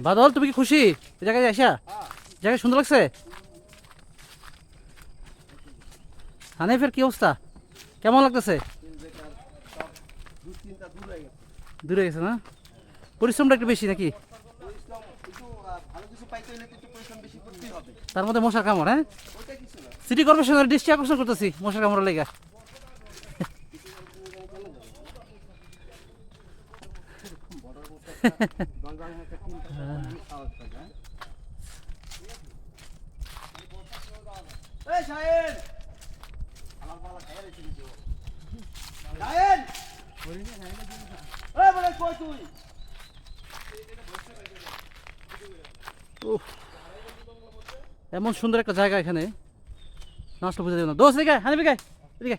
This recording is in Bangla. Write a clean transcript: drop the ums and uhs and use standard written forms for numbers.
বাদল, তুমি কি খুশি এই জায়গায় আসা? জায়গা সুন্দর লাগছে? হানিফের কি অবস্থা, কেমন লাগতেছে? দূরে গেছে না? পরিশ্রমটা একটু বেশি নাকি? তার মধ্যে মশার কামড়, হ্যাঁ? সিটি কর্পোরেশনের দৃষ্টি আকর্ষণ করতেছি মশার কামড়ের লেগা। উফ, এমন সুন্দর একটা জায়গা এখানে না আসলে বুঝা যাবে না। দোস্ত এদিকে, হানিফ এদিকে, এদিকে।